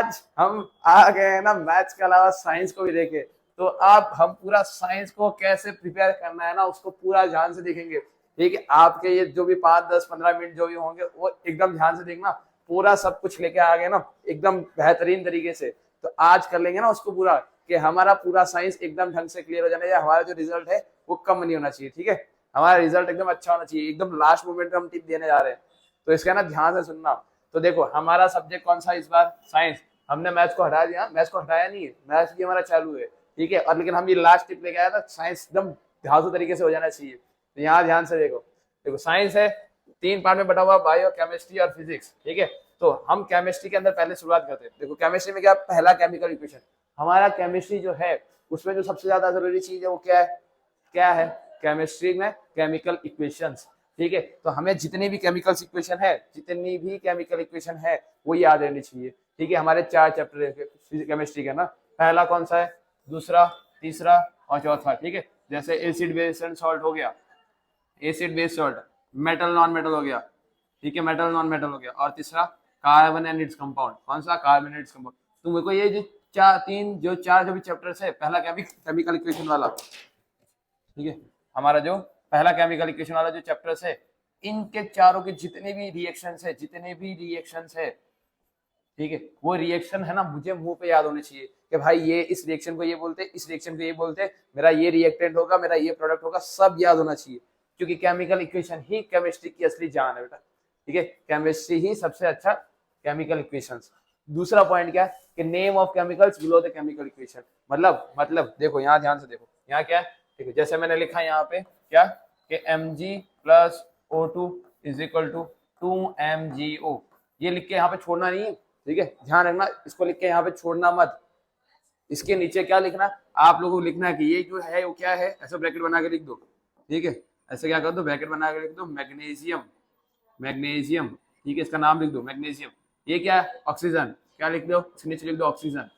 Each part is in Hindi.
आज हम आ गए हैं ना मैथ्स के अलावा साइंस को भी देखे, तो अब हम पूरा साइंस को कैसे प्रिपेयर करना है ना उसको पूरा ध्यान से देखेंगे। ठीक है, आपके ये जो भी 5, 10, 15 मिनट जो भी होंगे वो एकदम ध्यान से देखना, पूरा सब कुछ लेके आ गए ना एकदम बेहतरीन तरीके से। तो आज कर लेंगे ना उसको पूरा, कि हमारा पूरा साइंस एकदम ढंग से क्लियर हो जाना चाहिए, हमारा जो रिजल्ट है वो कम नहीं होना चाहिए। ठीक है, हमारा रिजल्ट एकदम अच्छा होना चाहिए, एकदम लास्ट मोमेंट में हम टिप देने जा रहे हैं, तो इसका ना ध्यान से सुनना। तो देखो हमारा सब्जेक्ट कौन सा इस बार, साइंस। हमने मैथ्स को हटा दिया, मैथ्स को हटाया नहीं है, मैथ्स भी हमारा चालू है। ठीक है, और लेकिन हम ये लास्ट टिप लेके आया था, साइंस एकदम धांसू तरीके से हो जाना चाहिए। तो यहाँ ध्यान से देखो, देखो साइंस है 3 पार्ट में बटा हुआ, बायो, केमिस्ट्री और फिजिक्स। ठीक है, तो हम केमिस्ट्री के अंदर पहले शुरुआत करते हैं। देखो केमिस्ट्री में क्या, पहला केमिकल इक्वेशन। हमारा केमिस्ट्री जो है उसमें जो सबसे ज्यादा जरूरी चीज है वो क्या है, क्या है केमिस्ट्री में, केमिकल इक्वेशंस। ठीक है, तो हमें जितनी भी केमिकल इक्वेशन है, जितनी भी केमिकल इक्वेशन है वो याद रहनी चाहिए। ठीक है, हमारे 4 चैप्टर केमिस्ट्री के ना, पहला कौन सा है, दूसरा, तीसरा और चौथा। ठीक है, जैसे एसिड बेस एंड सॉल्ट हो गया, acid base salt, metal non metal हो गया। ठीक है, मेटल नॉन मेटल हो गया, और तीसरा कार्बन एंड इट्स कंपाउंड। कौन सा, कार्बन एंड इट्स कंपाउंड। तो मेरे को ये जो चार जो भी चैप्टर्स है, पहला केमिकल इक्वेशन वाला, ठीक है, हमारा जो पहला केमिकल इक्वेशन वाला जो चैप्टर्स है, इनके चारों के जितने भी रिएक्शंस है, जितने भी रिएक्शंस है, ठीक है, वो रिएक्शन है ना मुझे मुंह पे याद होने चाहिए कि भाई ये इस रिएक्शन को ये बोलते, इस रिएक्शन को ये बोलते, मेरा ये रिएक्टेंट होगा, मेरा ये प्रोडक्ट होगा, सब याद होना चाहिए। क्योंकि केमिकल इक्वेशन ही केमिस्ट्री की असली जान है बेटा। ठीक है, केमिस्ट्री ही सबसे अच्छा केमिकल इक्वेशंस। दूसरा पॉइंट क्या है कि name of chemicals below the chemical equation. मतलब देखो यहाँ ध्यान से देखो, यहाँ क्या है, ठीक है, जैसे मैंने लिखा यहाँ पे क्या कि Mg plus O2 is equal to 2MgO। ये लिख के यहाँ पे छोड़ना नहीं है। ठीक है, ध्यान रखना, इसको लिख के यहाँ पे छोड़ना मत। इसके नीचे क्या लिखना, आप लोगों को लिखना है कि ये जो है वो क्या है, ऐसा ब्रैकेट बना के लिख दो। ठीक है, ऐसे क्या कर दो, ब्रैकेट बना के लिख दो, मैग्नीशियम, मैग्नीशियम। ठीक है, इसका नाम लिख दो मैग्नीशियम। ये क्या है, ऑक्सीजन, क्या लिख दो, इसके नीचे लिख दो ऑक्सीजन।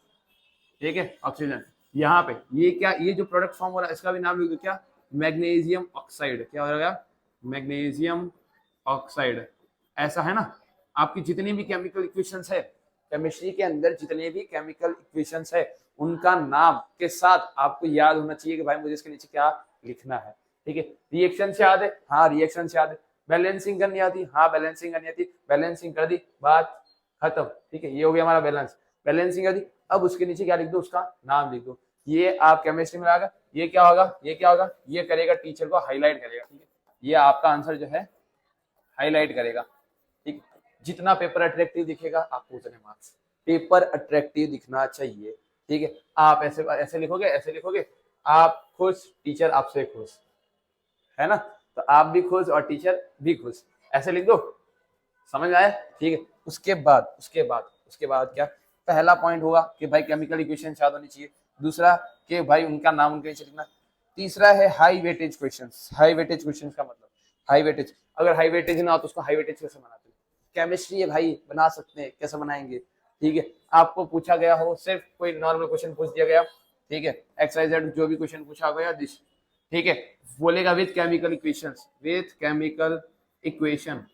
ठीक है, ऑक्सीजन। यहाँ पे ये क्या, ये जो प्रोडक्ट फॉर्म हो रहा है इसका भी नाम लिख दो, क्या, मैग्नीशियम ऑक्साइड। क्या हो जाएगा, मैग्नीशियम ऑक्साइड। ऐसा है ना, आपकी जितनी भी केमिकल इक्वेशंस है केमिस्ट्री के अंदर, जितने भी केमिकल इक्वेशंस है उनका नाम के साथ आपको याद होना चाहिए कि भाई मुझे इसके नीचे क्या लिखना है। ठीक है, रिएक्शन से याद है, हाँ रिएक्शन से याद है। बैलेंसिंग करनी आती, हाँ बैलेंसिंग करनी आती, बैलेंसिंग कर दी, बात खत्म। ठीक है, ये हो गया हमारा बैलेंस, बैलेंसिंग कर दी। अब उसके नीचे क्या लिख दो, उसका नाम लिख दो। ये आप केमिस्ट्री में लाएगा, ये क्या होगा, ये क्या होगा, ये करेगा टीचर को हाईलाइट करेगा। ठीक है, ये आपका आंसर जो है हाईलाइट करेगा। ठीक, जितना पेपर अट्रैक्टिव दिखेगा आपको उतने मार्क्स। पेपर अट्रैक्टिव दिखना चाहिए। ठीक है, आप ऐसे ऐसे लिखोगे, ऐसे लिखोगे, आप खुश, टीचर आपसे खुश, है ना, तो आप भी खुश और टीचर भी खुश, ऐसे लिख दो। समझ आया। ठीक है, उसके बाद क्या, पहला पॉइंट हुआ कि भाई केमिकल इक्वेशन याद होनी चाहिए। दूसरा कि भाई उनका नाम उनके नीचे लिखना। तीसरा है high weightage questions. High weightage questions का मतलब, हाई वेटेज, अगर हाई वेटेज ना हो तो उसको हाई वेटेज कैसे बनाते हैं, केमिस्ट्री है भाई, बना सकते हैं, कैसे बनाएंगे। ठीक है, आपको पूछा गया हो, सिर्फ कोई नॉर्मल क्वेश्चन पूछ दिया गया, ठीक है, XYZ जो भी क्वेश्चन पूछा गया दिस, ठीक है, बोलेगा with chemical equations, with chemical equation.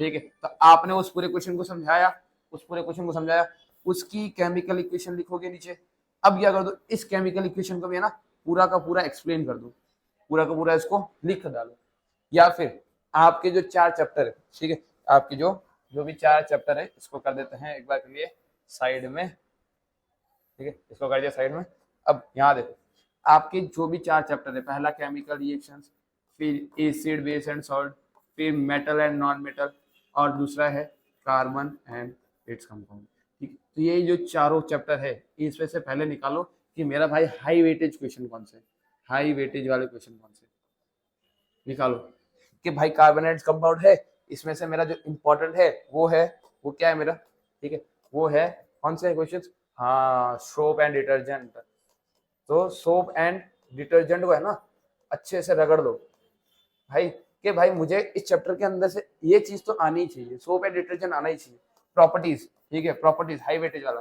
ठीक है, तो आपने उस पूरे क्वेश्चन को समझाया, उस पूरे क्वेश्चन को समझाया, उसकी केमिकल इक्वेशन लिखोगे नीचे। अब क्या कर दो, इस केमिकल इक्वेशन को भी है ना पूरा का पूरा एक्सप्लेन कर दो, पूरा का पूरा इसको लिख डालो। या फिर आपके जो 4 चैप्टर है, ठीक है, आपके जो भी 4 चैप्टर है इसको कर देते हैं एक बार के लिए साइड में। ठीक है, इसको कर दिया साइड में। अब यहाँ देखो, आपके जो भी 4 चैप्टर है, पहला केमिकल रिएक्शंस, फिर एसिड बेस एंड सॉल्ट, फिर मेटल एंड नॉन मेटल, और दूसरा है कार्बन एंड इट्स कंपाउंड। ठीक, तो ये जो चारों चैप्टर है इसमें से पहले निकालो कि मेरा भाई हाई वेटेज क्वेश्चन कौन से, हाई वेटेज वाले क्वेश्चन कौन से निकालो। कि भाई कार्बोनेट कंपाउंड है, इसमें से मेरा जो इंपॉर्टेंट है वो क्या है मेरा, ठीक है, वो है कौन से क्वेश्चंस, हाँ सोप एंड डिटर्जेंट। तो सोप एंड डिटर्जेंट को है ना अच्छे से रगड़ दो भाई, कि भाई मुझे इस चैप्टर के अंदर से ये चीज तो आनी ही चाहिए, सोप एंड डिटर्जेंट आना ही चाहिए। प्रॉपर्टीज, ठीक है, प्रॉपर्टीज हाई वेटेज वाला,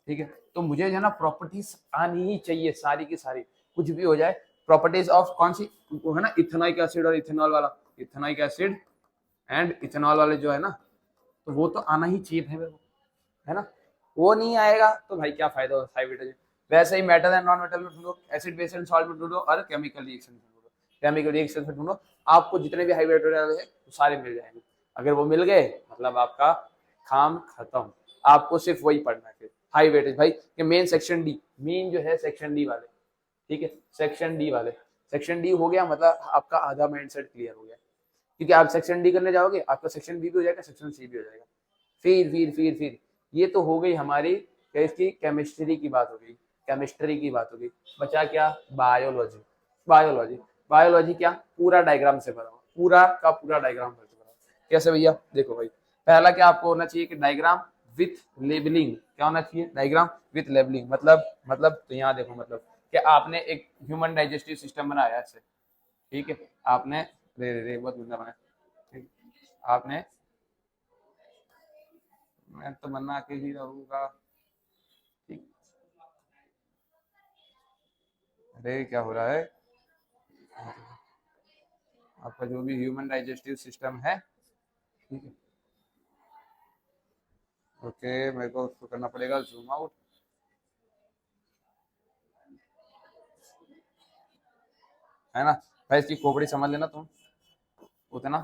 ठीक है, तो मुझे जो है ना प्रॉपर्टीज आनी ही चाहिए सारी की सारी, कुछ भी हो जाए। प्रॉपर्टीज ऑफ कौन सी, वो है ना इथेनॉइक एसिड और इथेनॉल वाला, इथेनॉइक एसिड एंड इथेनॉल वाले जो है ना, तो वो तो आना ही चाहिए भाई मेरे को। है ना। वो नहीं आएगा तो भाई क्या फायदा हो हाइब्रिडाइजेशन। वैसे ही मेटल एंड नॉन मेटल में ढूंढो, एसिड बेस एंड सॉल्ट में ढूंढो, और केमिकल रिएक्शन में ढूंढो। केमिकल रिएक्शन में ढूंढो, आपको जितने भी हाइब्रिडाइजेशन है वो सारे मिल जाएंगे। अगर वो मिल गए मतलब आपका काम खत्म। आपको सिर्फ वही पढ़ना है फिर हाई वेटेज भाई कि मेन सेक्शन डी, मेन जो है सेक्शन डी वाले, ठीक है सेक्शन डी वाले। सेक्शन डी हो गया मतलब आपका आधा माइंड सेट क्लियर हो गया, क्योंकि आप सेक्शन डी करने जाओगे आपका सेक्शन बी भी हो जाएगा, सेक्शन सी भी हो जाएगा। फिर ये तो हो गई हमारी इसकी केमिस्ट्री की बात हो गई, केमिस्ट्री की बात हो गई। बचा क्या, बायोलॉजी। बायोलॉजी बायोलॉजी क्या, पूरा डायग्राम से भरा हुआ, पूरा का पूरा डायग्राम से भरा हुआ। कैसे भैया, देखो भाई पहला क्या आपको होना चाहिए कि डायग्राम विथ लेबलिंग। क्या होना चाहिए, डायग्राम विथ लेबलिंग। मतलब तो यहाँ देखो मतलब कि आपने एक ह्यूमन डाइजेस्टिव सिस्टम बनाया ऐसे, ठीक है आपने रे बहुत गंदा बनाया, आपने, मैं तो बना के ही रहूंगा, ठीक। अरे क्या हो रहा है, आपका जो भी ह्यूमन डाइजेस्टिव सिस्टम है, ठीक है ओके, मेरे को उसको करना पड़ेगा जूम आउट। है ना भाई, इसकी खोपड़ी समझ लेना तुम उतना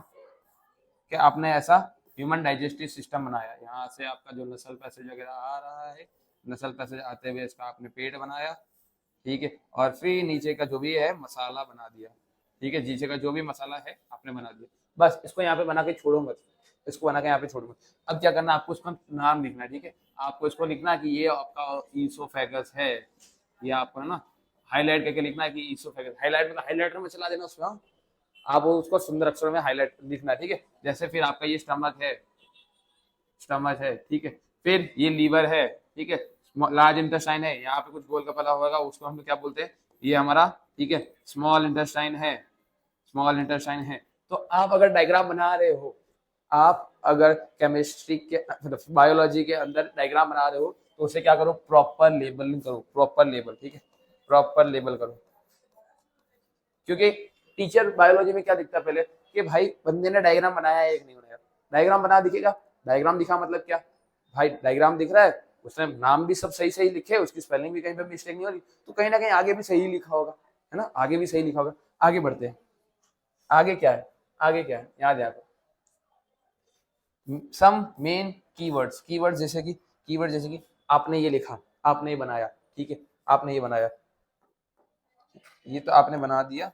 कि आपने ऐसा ह्यूमन डाइजेस्टिव सिस्टम बनाया। यहाँ से आपका जो नसल पैसेज वगैरह आ रहा है, नसल पैसेज आते हुए इसका आपने पेट बनाया, ठीक है, और फिर नीचे का जो भी है मसाला बना दिया, ठीक है, नीचे का जो भी मसाला है आपने बना दिया। बस इसको यहाँ पे बना के छोड़ो मत, इसको बना के यहाँ पे छोड़ो मत। अब क्या करना, आपको इसका नाम लिखना है, ठीक है, आपको इसको लिखना कि ये आपका ईसोफेगस है। ये आपको है ना हाईलाइट करके लिखना है कि ईसोफेगस, हाईलाइट मतलब हाईलाइटर में चला देना उसमें, हाँ। आप उसको सुंदर अक्षरों में हाईलाइट लिखना है, ठीक है। जैसे फिर आपका ये स्टमक है, स्टमक है, ठीक है, फिर ये लीवर है, ठीक है, लार्ज इंटेस्टाइन है, यहाँ पे कुछ गोल का पला होगा उसको हम क्या बोलते हैं, ये हमारा, ठीक है, स्मॉल इंटेस्टाइन है, स्मॉल इंटेस्टाइन है। तो आप अगर डायग्राम बना रहे हो, आप अगर केमिस्ट्री के मतलब बायोलॉजी के अंदर डायग्राम बना रहे हो तो उसे क्या करो, प्रॉपर लेबलिंग करो, प्रॉपर लेबल, ठीक है, प्रॉपर लेबल करो। क्योंकि टीचर बायोलॉजी में क्या दिखता है पहले कि भाई बंदे ने डायग्राम बनाया है एक नहीं बनाया, डायग्राम बना दिखेगा, डायग्राम दिखा मतलब क्या, भाई डायग्राम दिख रहा है, उसने नाम भी सब सही सही लिखे, उसकी स्पेलिंग भी कहीं पे मिस्टेक नहीं हो रही, तो कहीं ना कहीं आगे भी सही लिखा होगा, है ना, आगे भी सही लिखा होगा। आगे बढ़ते हैं, आगे क्या है, आगे क्या है, याद है सम मेन कीवर्ड्स, कीवर्ड्स जैसे कि, कीवर्ड जैसे कि आपने ये लिखा, आपने ये बनाया, ठीक है, आपने ये बनाया, ये तो आपने बना दिया।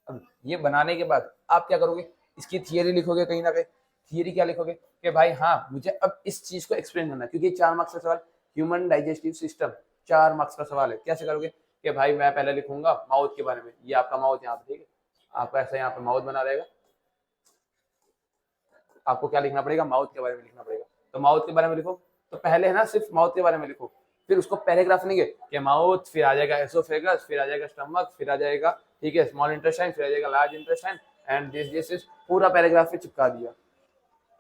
अब ये बनाने के बाद आप क्या करोगे, इसकी थियरी लिखोगे कहीं ना कहीं। थियरी क्या लिखोगे कि भाई हाँ मुझे अब इस चीज को एक्सप्लेन करना है, क्योंकि 4 मार्क्स का सवाल, ह्यूमन डाइजेस्टिव सिस्टम 4 मार्क्स का सवाल है। कैसे करोगे कि भाई मैं पहले लिखूंगा माउथ के बारे में, ये आपका माउथ यहाँ पे, ठीक है, आपका ऐसा यहाँ पे माउथ बना रहेगा, आपको क्या लिखना पड़ेगा, माउथ के बारे में लिखना पड़ेगा। तो माउथ के बारे में लिखो, तो पहले है ना सिर्फ माउथ के बारे में लिखो, फिर उसको पैराग्राफ लिखेंगे कि माउथ, फिर आ जाएगा एसोफेगस, फिर आ जाएगा स्टमक, फिर आ जाएगा, ठीक है, स्मॉल इंटेस्टाइन, फिर आ जाएगा लार्ज इंटेस्टाइन एंड दिस पूरा पैराग्राफ पे चिपका दिया।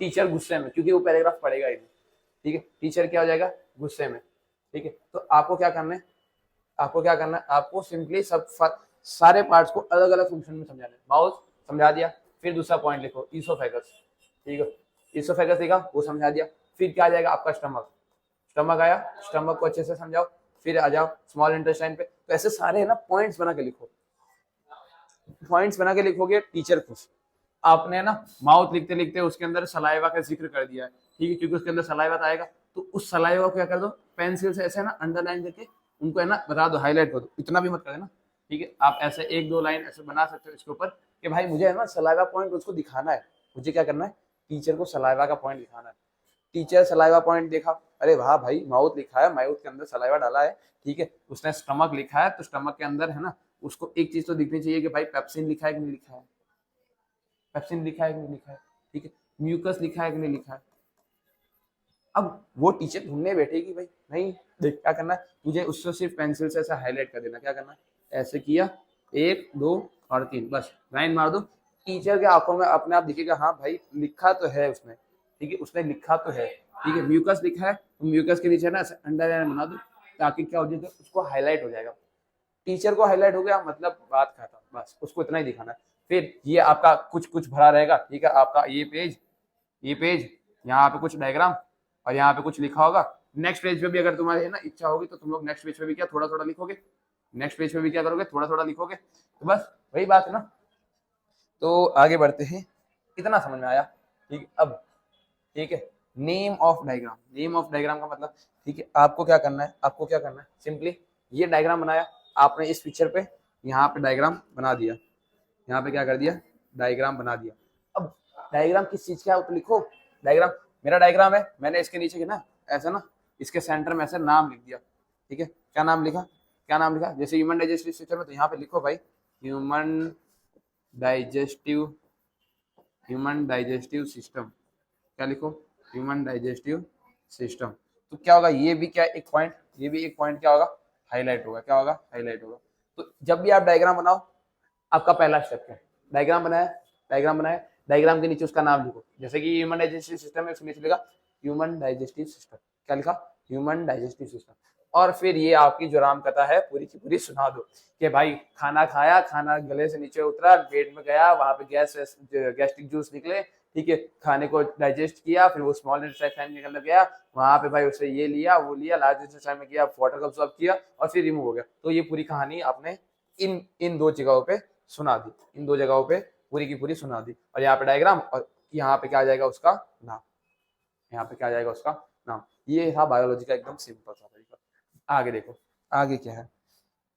टीचर गुस्से में, क्योंकि वो पैराग्राफ पढ़ेगा ही नहीं, ठीक है, टीचर क्या हो जाएगा, गुस्से में, ठीक है। तो आपको क्या करना है, आपको क्या करना है, आपको सिंपली सब सारे पार्ट्स को अलग अलग फंक्शन में समझाना है। माउथ समझा दिया, फिर दूसरा पॉइंट लिखो ईसोफेगस, ठीक है, ईसोफेगस लिखा वो समझा दिया, फिर क्या आ जाएगा आपका स्टमक, स्टमक आया, स्टमक को अच्छे से समझाओ, फिर आ जाओ स्मॉल इंटेस्टाइन पे। तो ऐसे सारे है ना पॉइंट्स बना के लिखो, पॉइंट्स बना के लिखोगे, टीचर खुश। आपने ना माउथ लिखते लिखते उसके अंदर सलाइवा का जिक्र कर दिया है, ठीक है, क्योंकि उसके अंदर सलाइवा आएगा, तो उस सलाइवा को क्या कर दो, पेंसिल से ऐसे ना अंडरलाइन करके उनको है ना बता दो, हाईलाइट कर दो, इतना भी मत कर देना, ठीक है। आप ऐसे 1-2 लाइन ऐसे बना सकते हो इसके ऊपर कि भाई मुझे है ना सलाइवा पॉइंट उसको दिखाना है, मुझे क्या करना है, टीचर को सलाइवा का पॉइंट दिखाना है। टीचर सलाइवा पॉइंट देखा, अरे वाह भाई माउथ लिखा है, माउथ के अंदर सलाइवा डाला है, ठीक है, उसने स्टमक लिखा है, तो स्टमक के अंदर है ना, उसको एक चीज तो दिखनी चाहिए कि भाई पेप्सिन लिखा है कि नहीं लिखा है, पेप्सिन लिखा है कि नहीं लिखा है, ठीक है, म्यूकस लिखा है कि नहीं लिखा है। अब वो टीचर ढूंढने बैठेगी भाई, नहीं देख क्या करना है, तुझे उससे सिर्फ पेंसिल से ऐसा हाईलाइट कर देना, क्या करना है, ऐसे किया 1, 2 और 3, बस लाइन मार दो, टीचर के आंखों में अपने आप दिखेगा, हाँ भाई लिखा तो है उसने, ठीक है, उसने लिखा तो है, ठीक है, म्यूकस लिखा है, तो म्यूकस के नीचे ना ऐसे अंडरलाइन बना दो, ताकि क्या हो जाए, उसको हाईलाइट हो जाएगा। टीचर को हाईलाइट हो गया मतलब बात खत्म, बस उसको इतना ही दिखाना है। फिर ये आपका कुछ कुछ भरा रहेगा, ठीक है, आपका ये पेज, ये पेज, यहाँ पे कुछ डायग्राम और यहाँ पे कुछ लिखा होगा। नेक्स्ट पेज पे भी अगर तुम्हारी है ना इच्छा होगी तो तुम लोग नेक्स्ट पेज पे भी क्या थोड़ा थोड़ा लिखोगे, नेक्स्ट पेज पे भी क्या करोगे, थोड़ा थोड़ा लिखोगे। तो बस वही बात है ना। तो आगे बढ़ते हैं, इतना समझ में आया, ठीक। अब ठीक है, name of diagram, name of diagram का मतलब, ठीक है, आपको क्या करना है, आपको क्या करना है, सिंपली ये डायग्राम बनाया आपने, इस पिक्चर पे यहाँ पे डायग्राम बना दिया, यहाँ पे क्या कर दिया, डायग्राम बना दिया। अब डायग्राम किस चीज का है वो तो लिखो। डायग्राम, मेरा डायग्राम है, मैंने इसके नीचे ना ऐसा ना, इसके सेंटर में ऐसे नाम लिख दिया, ठीक है। क्या नाम लिखा, क्या नाम लिखा, जैसे ह्यूमन डाइजेस्टिव सिस्टम है तो यहाँ पे लिखो भाई human digestive, human digestive system, क्या लिखो, ह्यूमन डाइजेस्टिव सिस्टम। तो क्या होगा, ये भी क्या एक पॉइंट, ये भी एक पॉइंट क्या होगा, हाईलाइट होगा, क्या होगा, हाईलाइट होगा। तो जब भी आप डायग्राम बनाओ, आपका पहला स्टेप क्या है, डायग्राम बनाया, डायग्राम बनाया, डायग्राम के नीचे उसका नाम लिखो, जैसे कि ह्यूमन डाइजेस्टिव सिस्टम है, उसके नीचे लिखा ह्यूमन डाइजेस्टिव सिस्टम, क्या लिखा, ह्यूमन डाइजेस्टिव सिस्टम। और फिर ये आपकी जो राम कथा है पूरी की पूरी सुना दो कि भाई खाना खाया, खाना गले से नीचे उतरा, पेट में गया, वहां पे गैस्ट्रिक जूस निकले, ठीक है, खाने को डाइजेस्ट किया, फिर वो स्मॉल इंटेस्टाइन के अंदर गया, वहां पे भाई उससे ये लिया वो लिया, लार्ज इंटेस्टाइन में गया, वाटर को अब्सॉर्ब किया और फिर रिमूव हो गया। तो ये पूरी कहानी आपने इन दो जगहों पे सुना दी, इन दो जगहों पे पूरी की पूरी सुना दी। और यहाँ पे डायग्राम और यहाँ पे क्या आ जाएगा उसका नाम, यहाँ पे क्या आ जाएगा उसका नाम। ये था बायोलॉजी का एकदम सिंपल सा तरीका। आगे देखो, आगे क्या है,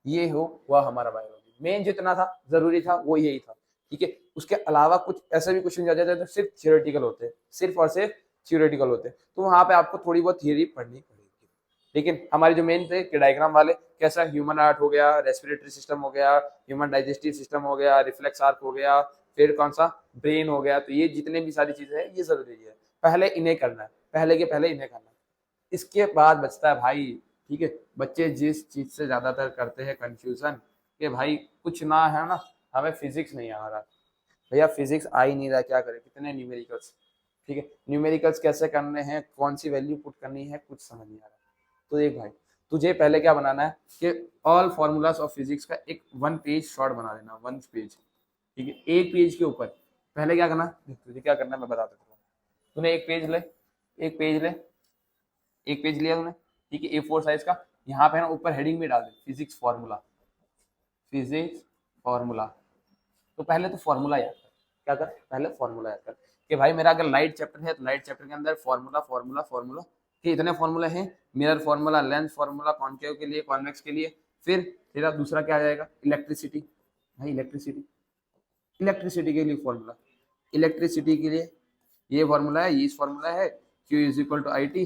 ये हो वह हमारा बायोलॉजी, मेन जितना था जरूरी था वो यही था, ठीक है। उसके अलावा कुछ ऐसे भी क्वेश्चन आ जाते हैं तो सिर्फ थियोरेटिकल होते हैं, सिर्फ और सिर्फ थियोरेटिकल होते हैं, तो वहां पे आपको थोड़ी बहुत थियोरी पढ़नी पड़ेगी। लेकिन हमारे जो मेन थे कि डायग्राम वाले, कैसा ह्यूमन हार्ट हो गया, रेस्पिरेटरी सिस्टम हो गया, ह्यूमन डाइजेस्टिव सिस्टम हो गया, रिफ्लेक्स आर्क हो गया, फिर कौन सा ब्रेन हो गया। तो ये जितने भी सारी चीजें हैं ये जरूरी है, पहले इन्हें करना है, पहले के पहले इन्हें करना है। इसके बाद बचता है भाई, ठीक है, बच्चे जिस चीज से ज्यादातर करते हैं कंफ्यूजन, कि भाई कुछ ना है ना, हमें फिजिक्स नहीं आ रहा, भैया फिजिक्स आ ही नहीं रहा, क्या करें, कितने न्यूमेरिकल्स, ठीक है, न्यूमेरिकल्स कैसे करने हैं, कौन सी वैल्यू पुट करनी है, कुछ समझ नहीं आ रहा। तो देख भाई, तुझे पहले क्या बनाना है कि ऑल फॉर्मूलाज ऑफ फिजिक्स का एक 1 पेज शॉर्ट बना लेना, 1 पेज, ठीक है, एक पेज के ऊपर। पहले क्या करना, तुझे क्या करना है मैं बता देता हूँ। तूने एक पेज ले, एक पेज ले, एक पेज लिया तूने, ठीक है, A4 साइज का, यहाँ पे ना ऊपर हेडिंग में डाल दे फिजिक्स फार्मूला, फिजिक्स फार्मूला। तो पहले तो फार्मूला याद कर, क्या कर, पहले फार्मूला याद कर कि भाई मेरा अगर लाइट चैप्टर है तो लाइट चैप्टर के अंदर फार्मूला फार्मूला फार्मूला, कि इतने फार्मूला हैं, mirror formula, lens formula, concave के लिए, कॉन्वेक्स के लिए। फिर तेरा दूसरा क्या आ जाएगा, इलेक्ट्रिसिटी, भाई इलेक्ट्रिसिटी, इलेक्ट्रिसिटी के लिए फार्मूला, इलेक्ट्रिसिटी के लिए ये फार्मूला है, ये इस फार्मूला है, Q is equal to I T,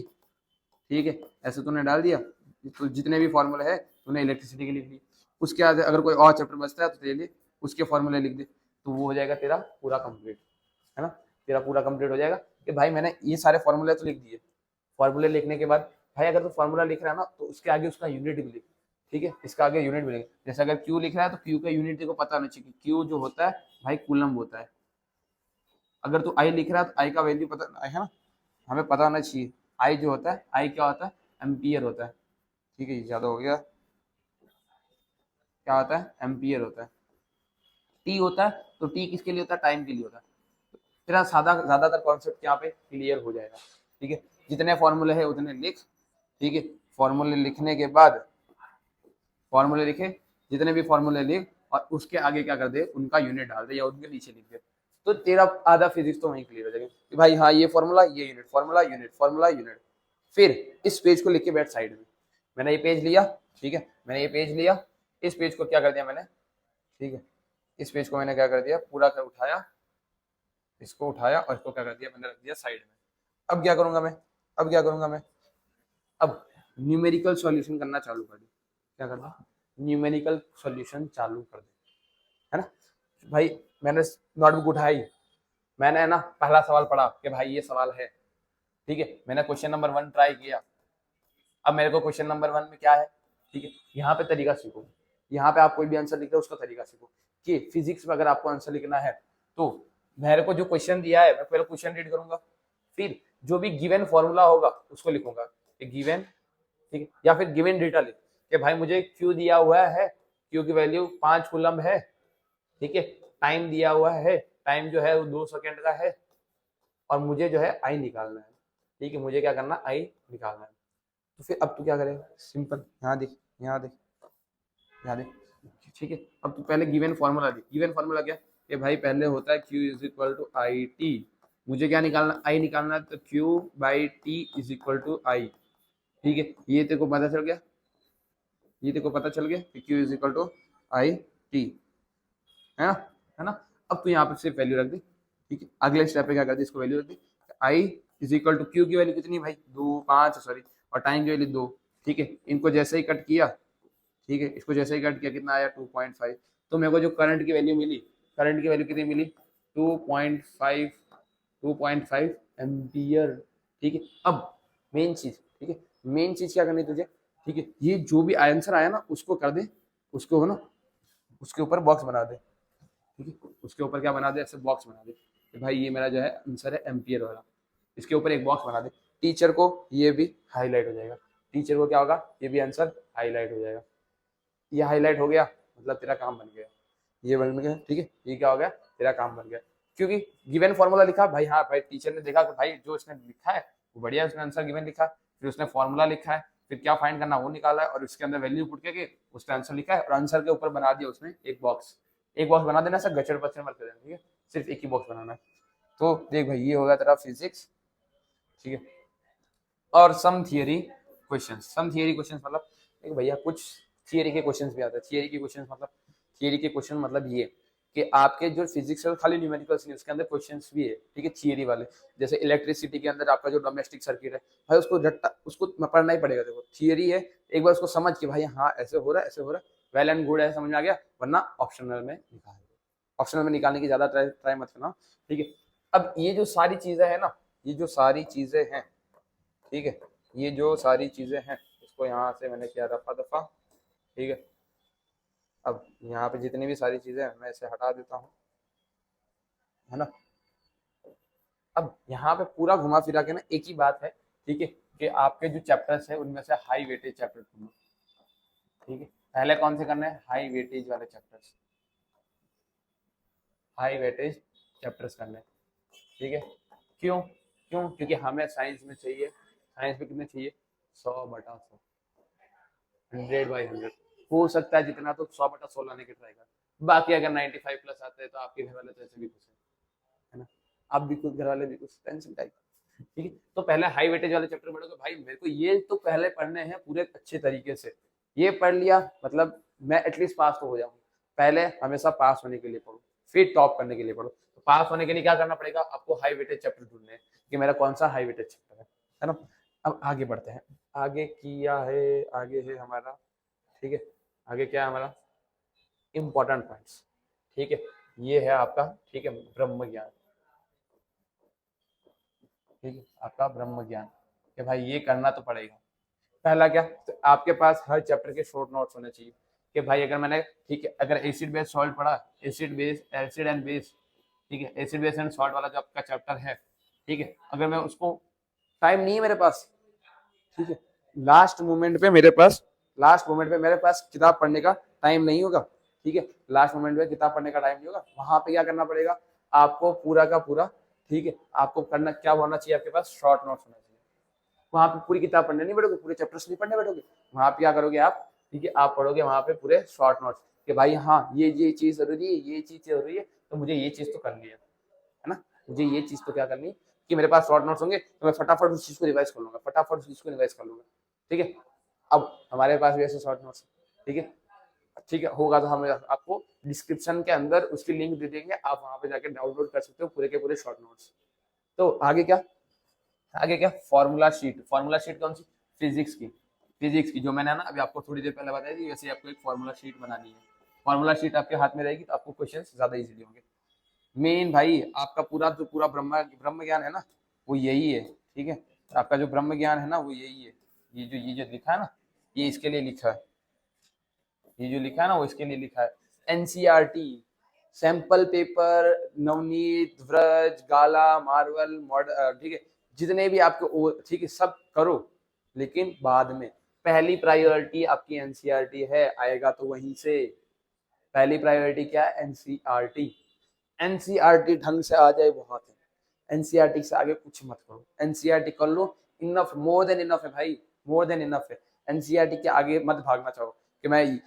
ठीक है, ऐसे तूने डाल दिया। तो जितने भी फार्मूले है तूने इलेक्ट्रिसिटी के लिख लिए। उसके बाद अगर कोई और चैप्टर बचता है तो तेरे लिए उसके फार्मूले लिख दे, तो वो हो जाएगा तेरा पूरा कंप्लीट, है ना, तेरा पूरा कंप्लीट हो जाएगा कि भाई मैंने ये सारे फार्मूले तो लिख दिए। फार्मूले लिखने के बाद भाई अगर तू फार्मूला लिख रहा है ना तो उसके आगे उसका यूनिट भी लिख, ठीक है, इसका आगे यूनिट भी लिख। जैसे अगर क्यू लिख रहा है तो क्यू का यूनिट तेरे को पता होना चाहिए, क्यू जो होता है भाई कूलम होता है। अगर तू आई लिख रहा है तो आई का वैल्यू पता है ना, हमें पता होना चाहिए। आई जो होता है, आई क्या होता है, एम्पियर होता है, ठीक है, ज्यादा हो गया, क्या होता है, एम्पियर होता है। टी होता है तो टी किसके लिए होता है, टाइम के लिए होता है। तेरा सादा ज्यादातर कॉन्सेप्ट यहाँ पे क्लियर हो जाएगा, ठीक है। जितने फॉर्मूले है उतने लिख, ठीक है, फॉर्मूले लिखने के बाद, फॉर्मूले लिखे, जितने भी फॉर्मूले लिख और उसके आगे क्या कर दे, उनका यूनिट डाल दे या उनके नीचे लिख दे, तो तेरा आधा फिजिक्स तो वहीं क्लियर हो जाएगा कि भाई हाँ ये फॉर्मूला, ये unit, formula unit, formula unit. फिर इस पेज को लिख के बैठ साइड में, मैंने ये पेज लिया, ठीक है, मैंने ये पेज लिया, इस पेज को क्या कर दिया मैंने, ठीक है, इस पेज को मैंने क्या कर दिया, पूरा कर उठाया, इसको उठाया और इसको क्या कर दिया, मैंने रख दिया साइड में। अब क्या करूंगा मैं, अब क्या करूंगा मैं, अब न्यूमेरिकल सॉल्यूशन करना चालू कर दे, क्या करना, न्यूमेरिकल सॉल्यूशन चालू कर दे, है ना। भाई मैंने नोटबुक उठाई, मैंने ना पहला सवाल पढ़ा कि भाई ये सवाल है, ठीक है, मैंने क्वेश्चन नंबर 1 ट्राई किया। अब मेरे को क्वेश्चन नंबर 1 में क्या है, ठीक है, यहाँ पे तरीका सीखो, यहाँ पे आप कोई भी आंसर लिख रहे हो उसका तरीका सीखो कि फिजिक्स में अगर आपको आंसर लिखना है तो मेरे को जो क्वेश्चन दिया है मैं पहले क्वेश्चन रीड करूंगा, फिर जो भी गिवन फॉर्मूला होगा उसको लिखूंगा, गिवन, ठीक है, या फिर गिवन डेटा लिख कि भाई मुझे क्यू दिया हुआ है, क्यू की वैल्यू 5 कूलम है, ठीक है, टाइम दिया हुआ है, टाइम जो है वो 2 सेकंड का है, और मुझे जो है आई निकालना है, ठीक है, मुझे क्या करना, आई निकालना है। तो फिर अब तू क्या करेगा, सिंपल, यहाँ देख, यहाँ देख, यहाँ देख, ठीक है। अब तू पहले गिवन फॉर्मूला देख, गिवन फॉर्मूला क्या, कि भाई पहले होता है Q is equal to I T, मुझे क्या निकालना, आई निकालना है, तो Q by T is equal to I, ठीक है। ये तेरे को पता चल गया, ये तेरे को पता चल गया कि Q is equal to I T, है ना, है ना। अब तू यहाँ पे सिर्फ वैल्यू रख दे, ठीक है। अगले स्टेप पे क्या कर दे, इसको वैल्यू रख दे, I is equal to Q की वैल्यू कितनी भाई, 2 5 सॉरी, और टाइम की वैल्यू 2, ठीक है। इनको जैसे ही कट किया, ठीक है, इसको जैसे ही कट किया कितना आया 2.5, तो मेरे को जो करंट की वैल्यू मिली, करंट की वैल्यू कितनी मिली 2.5, 2.5 एम्पियर, ठीक है। अब मेन चीज, ठीक है, मेन चीज क्या करनी तुझे, ठीक है, ये जो भी आंसर आया ना उसको कर दे, उसको हो ना, उसके ऊपर बॉक्स बना दे, ठीक है, उसके ऊपर क्या बना दे, ऐसे बॉक्स बना दे कि भाई ये मेरा जो है आंसर है एम्पियर वाला, इसके ऊपर एक बॉक्स बना दे। टीचर को ये भी हाईलाइट हो जाएगा, टीचर को क्या होगा, ये भी आंसर हाईलाइट हो जाएगा, ये हाईलाइट हो गया मतलब तेरा काम बन गया, ये बन गया, ठीक है, ये क्या हो गया, तेरा काम बन गया, क्योंकि गिवन फॉर्मूला लिखा भाई, हाँ भाई टीचर ने देखा कि भाई जो इसने लिखा है वो बढ़िया, उसने आंसर गिवन लिखा, फिर उसने फॉर्मूला लिखा है, फिर क्या फाइंड करना वो निकाला है, और उसके अंदर वैल्यू पुट करके उसने आंसर लिखा है, और आंसर के ऊपर बना दिया उसने एक बॉक्स, एक बॉक्स बना देना, सर गचड़ पचड़ मत कर देना, ठीक है, सिर्फ एक ही बॉक्स बनाना है। तो देख भाई ये होगा तेरा फिजिक्स, ठीक है। और सम थियरी क्वेश्चंस, सम थियरी क्वेश्चंस मतलब देख भैया कुछ थियरी के क्वेश्चंस भी आते हैं, थियरी के क्वेश्चंस मतलब, थियरी के क्वेश्चन मतलब ये कि आपके जो फिजिक्स है खाली न्यूमेरिकल्स नहीं, उसके अंदर क्वेश्चंस भी है, ठीक है, थियरी वाले, जैसे इलेक्ट्रिसिटी के अंदर आपका जो डोमेस्टिक सर्किट है भाई, उसको रट्टा उसको पढ़ना ही पड़ेगा, देखो थियरी है, एक बार उसको समझ के भाई हाँ ऐसे हो रहा है, ऐसे हो रहा है, वेल एंड गुड है, समझ में आ गया, वरना ऑप्शनल में निकाल, ऑप्शनल में निकालने की ज्यादा ट्राई मत करना, ठीक है। अब ये जो सारी चीजें हैं ना, ये जो सारी चीजें हैं, ठीक है, ये जो सारी चीजें हैं, इसको यहाँ से मैंने किया रफा दफा, ठीक है। अब यहाँ पे जितनी भी सारी चीजें हैं मैं इसे हटा देता हूँ, है ना। अब यहाँ पे पूरा घुमा फिरा के ना एक ही बात है, ठीक है, कि आपके जो चैप्टर्स है उनमें से हाई वेटेज चैप्टर चुनो, ठीक है। पहले कौन से करने हैं, हाई वेटेज वाले चैप्टर्स, हाई वेटेज चैप्टर्स करने, ठीक है। क्यों, क्यों, क्योंकि हमें साइंस में चाहिए, साइंस में कितने चाहिए 100/100, 100/100, हो सकता है जितना तो 100/100 लाने की ट्राई कर, बाकी अगर 95+ आते हैं तो आपके घर वाले तो ऐसे भी खुश है ना, आप भी खुद, घर वाले भी खुश, टेंशन टाइप, ठीक है। तो पहले हाई वेटेज वाले चैप्टर पढ़ोगे भाई, मेरे को ये तो पहले पढ़ने हैं पूरे अच्छे तरीके से, ये पढ़ लिया मतलब मैं एटलीस्ट पास तो हो जाऊंगा, पहले हमेशा पास होने के लिए पढ़ो, फिर टॉप करने के लिए पढ़ो, तो पास होने के लिए क्या करना पड़ेगा, आपको हाई वेटेज चैप्टर ढूंढने हैं कि मेरा कौन सा हाई वेटेज चैप्टर है ना। अब आगे बढ़ते हैं, आगे किया है, आगे है हमारा, ठीक है, आगे क्या है हमारा इंपॉर्टेंट पॉइंट्स, ठीक है, ये है आपका, ठीक है, ब्रह्म ज्ञान, ठीक है, आपका ब्रह्म ज्ञान, कि भाई ये करना तो पड़ेगा। पहला क्या, तो आपके पास हर चैप्टर के शॉर्ट नोट्स होने चाहिए, कि भाई अगर मैंने, ठीक है, अगर एसिड बेस सॉल्ट पढ़ा, acid base, acid and base, ठीक है, एसिड बेस एंड सॉल्ट वाला जो आपका चैप्टर है, ठीक है, अगर मैं उसको, टाइम नहीं है मेरे पास, ठीक है, लास्ट मोमेंट पे मेरे पास, लास्ट मोमेंट पे मेरे पास किताब पढ़ने का टाइम नहीं होगा, ठीक है, लास्ट मोमेंट पे किताब पढ़ने का टाइम नहीं होगा, वहां पे क्या करना पड़ेगा, आपको पूरा का पूरा, ठीक है, आपको करना क्या होना चाहिए, आपके पास शॉर्ट नोट्स होना चाहिए, वहां पे पूरी किताब पढ़ने नहीं बैठोगे, पूरे चैप्टर्स नहीं पढ़ने बैठोगे, वहां पे क्या करोगे आप, ठीक है, आप पढ़ोगे वहां पे पूरे शॉर्ट नोट्स, कि भाई हाँ ये चीज जरूरी है, ये चीज जरूरी है, तो मुझे ये चीज तो करनी है ना, मुझे ये चीज तो क्या करनी है, कि मेरे पास शॉर्ट नोट्स होंगे तो मैं फटाफट उस चीज को रिवाइज कर लूंगा, फटाफट उस चीज को रिवाइज कर लूंगा, ठीक है। अब हमारे पास भी ऐसे शॉर्ट नोट्स, ठीक है, ठीक है, होगा तो हम आपको डिस्क्रिप्शन के अंदर उसकी लिंक दे देंगे, आप वहां पे जाके डाउनलोड कर सकते हो पूरे के पूरे शॉर्ट नोट्स। तो आगे क्या, आगे क्या, फॉर्मूला शीट, फॉर्मूला शीट कौन सी, फिजिक्स की, फिजिक्स की जो मैंने ना अभी आपको थोड़ी देर पहले बताई थी, वैसे आपको एक फॉर्मूला शीट बनानी है, फॉर्मूला शीट आपके हाथ में रहेगी तो आपको क्वेश्चन ज्यादा इजीली होंगे। मेन भाई आपका पूरा जो पूरा ब्रह्म ब्रह्म ज्ञान है ना वो यही है, ठीक है, आपका जो ब्रह्म ज्ञान है ना वो यही है, ये जो लिखा है ना ये इसके लिए लिखा है, ये जो लिखा है ना वो इसके लिए लिखा है, NCERT, sample paper, Navneet, Vraj, Gala, Marvel, model, ठीक है, जितने भी आपके, ठीक है, सब करो, लेकिन बाद में पहली प्रायोरिटी आपकी एनसीईआरटी है, आएगा तो वहीं से, पहली प्रायोरिटी क्या है, एनसीईआरटी, एनसीईआरटी ढंग से आ जाए बहुत है, एनसीईआरटी से आगे कुछ मत करो, एनसीईआरटी कर लो, इनफ, मोर देन इनफ है भाई, मोर देन इनफ है। एनसीईआरटी के आगे मत भागना चाहो कि मैं,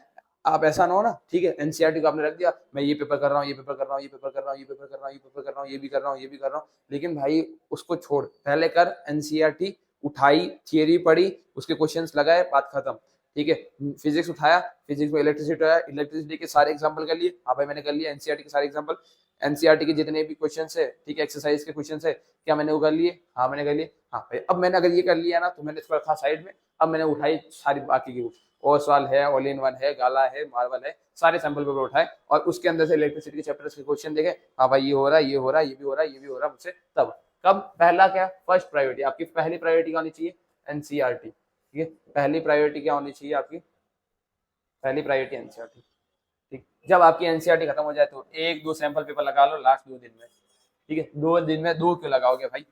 आप ऐसा ना हो ना, ठीक है, एनसीईआरटी को आपने रख दिया, मैं ये पेपर कर रहा हूँ, ये पेपर कर रहा हूँ, ये पेपर कर रहा हूँ, ये पेपर कर रहा हूँ, ये पेपर कर रहा हूँ, ये भी कर रहा हूँ, ये भी कर रहा हूँ, लेकिन भाई उसको छोड़, पहले कर एनसीईआरटी, उठाई, थियरी पढ़ी, उसके क्वेश्चंस लगाए, बात खत्म, ठीक है। फिजिक्स उठाया, फिजिक्स में इलेक्ट्रिसिटी उठाया, इलेक्ट्रिसिटी के सारे एग्जांपल कर लिए, हाँ भाई मैंने कर लिया एनसीईआरटी के सारे एग्जांपल, एनसीईआरटी के जितने भी क्वेश्चन है, ठीक है, एक्सरसाइज के क्वेश्चन है, क्या मैंने वो कर लिए, हाँ मैंने कर लिए, हाँ भाई अब मैंने अगर ये कर लिया ना तो मैंने इसको रखा साइड में, अब मैंने उठाई सारी बाकी की बुक, और सवाल है, ऑल इन वन है, गाला है, मार्वल है, सारे सैंपल पेपर उठाए और उसके अंदर से इलेक्ट्रिसिटी के चैप्टर्स के क्वेश्चन देखे, हाँ भाई ये हो रहा है, ये हो रहा है, ये भी हो रहा है, ये भी हो रहा है मुझसे, तब कब पहला क्या, फर्स्ट प्रायोरिटी, आपकी पहली प्रायोरिटी क्या होनी चाहिए, एनसीईआरटी, ठीक है, पहली प्रायोरिटी क्या होनी चाहिए आपकी, पहली प्रायोरिटी एनसीईआरटी, ठीक। जब आपकी एनसीईआरटी खत्म हो जाए तो एक दो सैंपल पेपर लगा लो लास्ट 2 दिन में, ठीक है, 2 दिन में 2 क्यों लगाओगे भाई,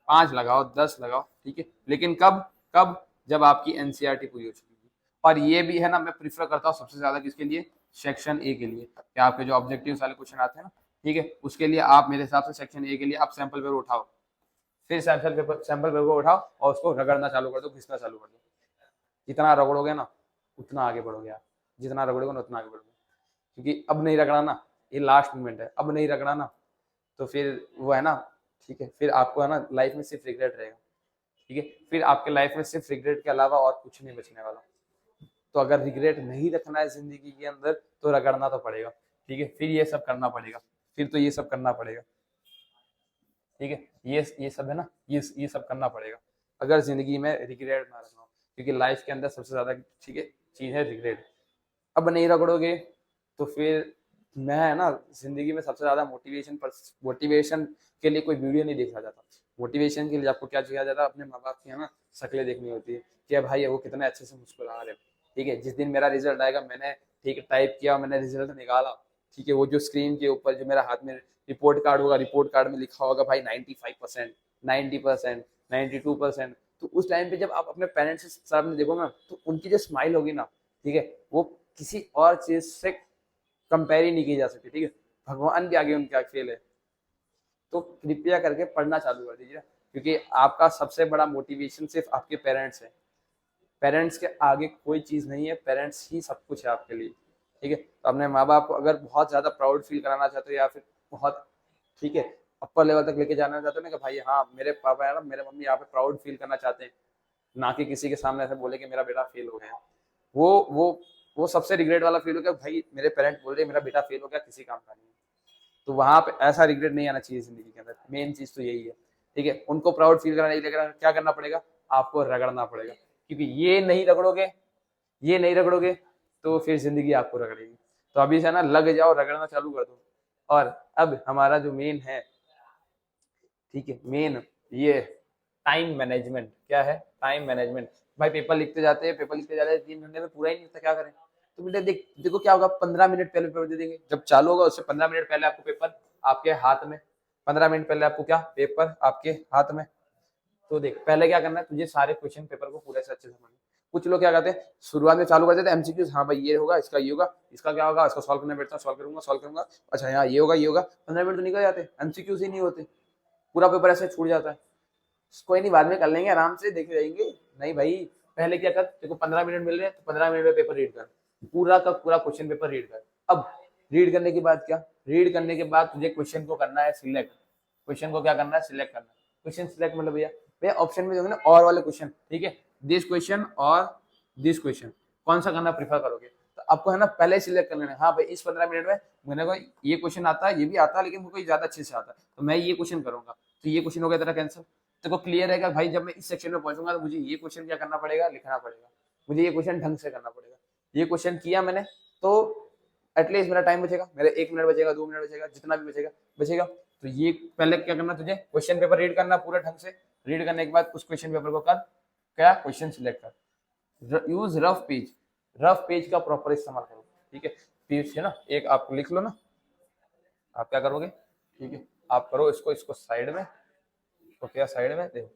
5 लगाओ, 10 लगाओ, ठीक है, लेकिन कब, कब, जब आपकी एनसीईआरटी पूरी हो चुकी है। और ये भी है ना, मैं प्रीफर करता हूँ सबसे ज्यादा किसके लिए, सेक्शन ए के लिए, कि आपके जो ऑब्जेक्टिव वाले क्वेश्चन आते हैं ना, ठीक है, उसके लिए आप मेरे हिसाब से सेक्शन ए के लिए आप सैंपल पेपर उठाओ, फिर सैंपल पेपर उठाओ और उसको रगड़ना चालू कर दो, घिसना चालू कर दो, जितना रगड़ोगे ना उतना आगे बढ़ोगे आप, जितना रगड़ोगे ना उतना आगे बढ़ोगे, क्योंकि अब नहीं रगड़ा ना, ये लास्ट मोमेंट है, अब नहीं रगड़ा ना तो फिर वो है ना, ठीक है, फिर आपको है ना लाइफ में सिर्फ रिग्रेट रहेगा, ठीक है, फिर आपके लाइफ में सिर्फ रिग्रेट के अलावा और कुछ नहीं बचने वाला। तो अगर रिग्रेट नहीं रखना है जिंदगी के अंदर तो रगड़ना तो पड़ेगा, ठीक है, फिर ये सब करना पड़ेगा, फिर तो ये सब करना पड़ेगा, ठीक है, ये सब है ना, ये सब करना पड़ेगा अगर जिंदगी में रिग्रेट ना रखना हो, क्योंकि लाइफ के अंदर सबसे ज्यादा, ठीक है, चीज है रिग्रेट। अब नहीं रगड़ोगे तो फिर मैं है ना जिंदगी में सबसे ज्यादा मोटिवेशन के लिए कोई वीडियो नहीं देखा जाता, मोटिवेशन के लिए आपको क्या चाहिए जाता है, अपने माँ बाप की है ना शक्लें देखनी होती है कि भाई वो कितने अच्छे से मुस्कुरा रहे, ठीक है, जिस दिन मेरा रिजल्ट आएगा, मैंने ठीक है टाइप किया, मैंने रिजल्ट निकाला, ठीक है, वो जो स्क्रीन के ऊपर जो मेरा हाथ में रिपोर्ट कार्ड होगा, रिपोर्ट कार्ड में लिखा होगा भाई 95%, 90%, 92%, तो उस टाइम पे जब आप अपने पेरेंट्स के सामने देखो ना तो उनकी जो स्माइल होगी ना, ठीक है, वो किसी और चीज से कंपेयर ही नहीं की जा सकती, ठीक है, भगवान के आगे उनका खेल है। तो कृपया करके पढ़ना चालू कर दीजिए, क्योंकि आपका सबसे बड़ा मोटिवेशन सिर्फ आपके पेरेंट्स है, पेरेंट्स के आगे कोई चीज नहीं है, पेरेंट्स ही सब कुछ है आपके लिए, ठीक है। तो अपने माँ बाप को अगर बहुत ज्यादा प्राउड फील कराना चाहते हो या फिर बहुत, ठीक है, अपर लेवल तक लेके जाना चाहते हो ना कि भाई हाँ मेरे पापा है ना, मेरे मम्मी यहाँ पे प्राउड फील करना चाहते हैं, ना कि किसी के सामने ऐसे बोले कि मेरा बेटा फेल हो गया, वो सबसे रिग्रेट वाला फील हो गया, भाई मेरे पेरेंट्स बोल रहे मेरा बेटा फेल हो गया, किसी काम का नहीं है। तो वहां पे ऐसा रिग्रेट नहीं आना चाहिए जिंदगी के अंदर, मेन चीज तो यही है, ठीक है, उनको प्राउड फील कराने के लिए क्या करना पड़ेगा, आपको रगड़ना पड़ेगा, क्योंकि ये नहीं रगड़ोगे तो फिर जिंदगी आपको रगड़ेगी। तो अभी से ना लग जाओ, रगड़ना चालू कर दो। और अब हमारा जो मेन है, ठीक है, मेन ये टाइम मैनेजमेंट, क्या है, टाइम मैनेजमेंट। भाई पेपर लिखते जाते हैं, 3 घंटे में पूरा ही नहीं होता, क्या करें, तो बेटा देखो क्या होगा, 15 मिनट पहले पेपर दे देंगे, जब चालू होगा उससे 15 मिनट पहले आपको पेपर आपके हाथ में, 15 मिनट पहले आपको क्या, पेपर आपके हाथ में। तो देख पहले क्या करना है, तुझे सारे क्वेश्चन पेपर को पूरे से अच्छे से समझना। कुछ लोग क्या करते हैं, शुरुआत में चालू कर देते हैं एमसीक्यूज, हाँ भाई ये होगा, इसका ये होगा, इसका क्या होगा, इसका सॉल्व करने बैठता हूँ, सॉल्व करूंगा, अच्छा यहाँ ये होगा, 15 मिनट तो निकल जाते, एमसीक्यूज ही नहीं होते, पूरा पेपर ऐसे छूट जाता है। कोई नहीं, बाद में कर लेंगे, आराम से देखे जाएंगे, नहीं भाई पहले क्या कर, देखो 15 मिनट मिल रहे हैं तो 15 मिनट में पेपर रीड कर, पूरा का पूरा क्वेश्चन पेपर रीड कर। अब रीड करने के बाद क्या, रीड करने के बाद तुझे क्वेश्चन को करना है सिलेक्ट, क्वेश्चन को क्या करना है, सिलेक्ट करना है। क्वेश्चन सिलेक्ट मतलब भैया भैया ऑप्शन में दोगे ना और वाले क्वेश्चन, ठीक है, दिस क्वेश्चन और दिस क्वेश्चन, कौन सा करना प्रीफर करोगे, तो आपको है ना पहले ही सिलेक्ट कर लेना है, हाँ भाई इस 15 मिनट में मैंने को ये क्वेश्चन आता है, ये भी आता है, लेकिन मुझे ज्यादा अच्छे से आता है, तो मैं ये क्वेश्चन करूंगा, तो ये क्वेश्चन हो गया तेरा कैंसिल। देखो क्लियर है कि भाई जब मैं इस सेक्शन में पहुंचूंगा तो मुझे ये क्वेश्चन क्या करना पड़ेगा, लिखना पड़ेगा, मुझे ये क्वेश्चन ढंग से करना पड़ेगा, ये क्वेश्चन किया मैंने तो एटलीस्ट मेरा टाइम बचेगा, मेरे 1 मिनट बचेगा, 2 मिनट बचेगा, जितना भी बचेगा बचेगा। तो ये पहले क्या करना, तुझे क्वेश्चन पेपर रीड करना पूरे ढंग से, रीड करने के बाद उस क्वेश्चन पेपर को कर, क्या क्वेश्चन सिलेक्ट कर, यूज रफ पेज का प्रॉपर इस्तेमाल करो, ठीक है, पेज है ना एक आप लिख लो ना, आप क्या करोगे, ठीक है, आप करो इसको साइड में, तो क्या साइड में देखो,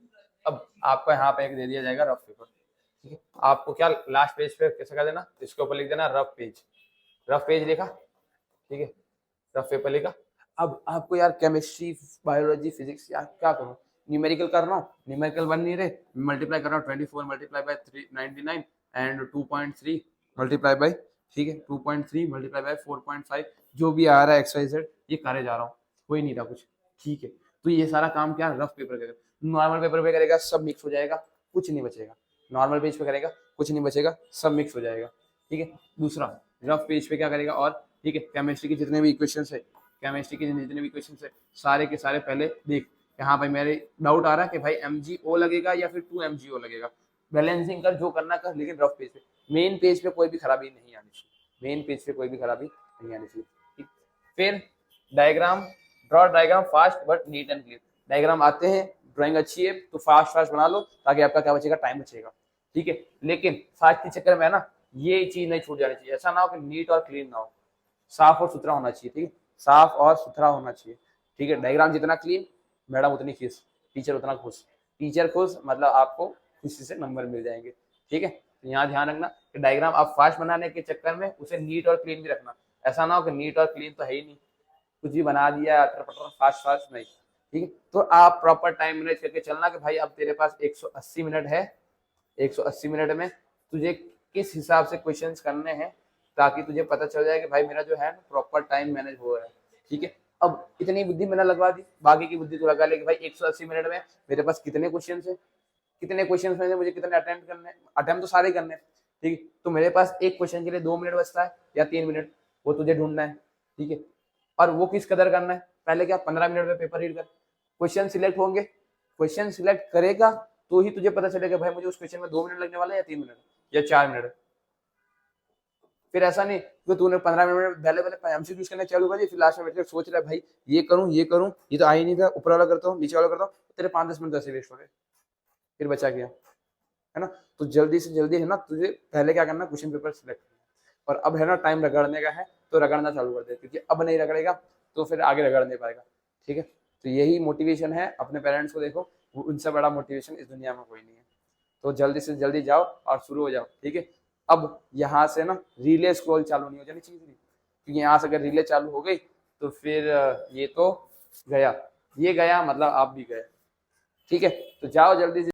अब आपको यहाँ पे एक दे दिया जाएगा रफ पेपर, ठीक है, आपको क्या लास्ट पेज पे कैसे कर देना, इसके ऊपर लिख देना रफ पेज लिखा, ठीक है, रफ पेपर लिखा। अब आपको यार केमिस्ट्री, बायोलॉजी, फिजिक्स यार क्या करूँ, न्यूमेरिकल कर रहा हूँ, न्यूमेरिकल बन नहीं रहे, मल्टीप्लाई कर रहा हूँ 24 multiply by 399 and 2.3 multiply by, ठीक है 2.3 मल्टीप्लाई बाय 4.5, जो भी आ रहा है एक्स वाई जेड ये करे जा रहा हूँ, हो ही नहीं रहा कुछ, ठीक है। तो ये सारा काम क्या रफ पेपर करेगा, नॉर्मल पेपर पे करेगा सब मिक्स हो जाएगा, कुछ नहीं बचेगा, नॉर्मल पेज पे करेगा कुछ नहीं बचेगा, सब मिक्स हो जाएगा, ठीक है। दूसरा रफ पेज पे क्या करेगा, और ठीक है केमिस्ट्री के जितने भी इक्वेशंस है, केमिस्ट्री के जितने भी इक्वेशंस है सारे के सारे पहले देख, यहाँ भाई मेरे डाउट आ रहा है कि भाई MgO लगेगा या फिर 2 MgO लगेगा, बैलेंसिंग कर जो करना कर, लेकिन रफ पेज पे, मेन पेज पे कोई भी खराबी नहीं आनी चाहिए, मेन पेज पे कोई भी खराबी नहीं आनी चाहिए, ठीक। फिर diagram, draw diagram fast but neat and clear, diagram आते हैं, ड्राइंग अच्छी है तो फास्ट फास्ट बना लो, ताकि आपका क्या बचेगा, टाइम बचेगा, ठीक है। लेकिन फास्ट के चक्कर में है ना ये चीज नहीं छूट जानी चाहिए, ऐसा ना हो कि नीट और क्लीन ना हो, साफ और सुथरा होना चाहिए, ठीक है, साफ और सुथरा होना चाहिए, ठीक है। डायग्राम जितना क्लीन, मैडम उतनी खुश, टीचर उतना खुश, टीचर खुश मतलब आपको खुशी से नंबर मिल जाएंगे, ठीक है। तो यहाँ ध्यान रखना कि डायग्राम आप फास्ट बनाने के चक्कर में उसे नीट और क्लीन भी रखना, ऐसा ना हो कि नीट और क्लीन तो है ही नहीं, कुछ भी बना दिया अटर पटर फास्ट फास्ट नहीं, ठीक है। तो आप प्रॉपर टाइम मैनेज करके चलना कि भाई अब तेरे पास 180 मिनट है, 180 मिनट में तुझे किस हिसाब से क्वेश्चंस करने हैं, ताकि तुझे पता चल जाए कि भाई मेरा जो है प्रॉपर टाइम मैनेज हो रहा है, ठीक है। अब इतनी बुद्धि मैंने लगवा दी, बाकी की बुद्धि तो लगा ले कि भाई 180 मिनट में मेरे पास कितने क्वेश्चन है, कितने क्वेश्चन में मुझे कितने अटेम्प्ट करने हैं, अटेम्प्ट तो सारे करने हैं, ठीक है। तो मेरे पास एक क्वेश्चन के लिए 2 मिनट बचता है या 3 मिनट, वो तुझे ढूंढना है, ठीक है। और वो किस कदर करना है, पहले क्या 15 मिनट में पेपर रीड कर, क्वेश्चन सिलेक्ट होंगे, क्वेश्चन सिलेक्ट करेगा तो ही तुझे पता चलेगा भाई मुझे उस क्वेश्चन में 2 मिनट लगने वाला है या 3 मिनट या 4 मिनट। फिर ऐसा नहीं कि तूने 15 मिनट में पहले पहले एमसीक्यूज करना चालू कर दिया, फिर लास्ट में बैठ कर सोच रहा है भाई ये करूं ये तो आ ही नहीं था, ऊपर वाला करता हूँ नीचे वाला करता हूँ, तेरे 5-10 मिनट ऐसे वेस्ट हो गए, फिर बचा गया, है ना। तो जल्दी से जल्दी है ना तुझे पहले क्या करना, क्वेश्चन पेपर सिलेक्ट करना, और अब है ना टाइम रगड़ने का है तो रगड़ना चालू कर दे, क्योंकि अब नहीं रगड़ेगा तो फिर आगे रगड़ नहीं पाएगा, ठीक है। तो यही मोटिवेशन है, अपने पेरेंट्स को देखो, उनसे बड़ा मोटिवेशन इस दुनिया में कोई नहीं है। तो जल्दी से जल्दी जाओ और शुरू हो जाओ, ठीक है। अब यहाँ से ना रीले स्क्रॉल चालू नहीं हो जानी चाहिए, क्योंकि यहाँ से अगर रीले चालू हो गई तो फिर ये तो गया, ये गया मतलब आप भी गए, ठीक है। तो जाओ जल्दी से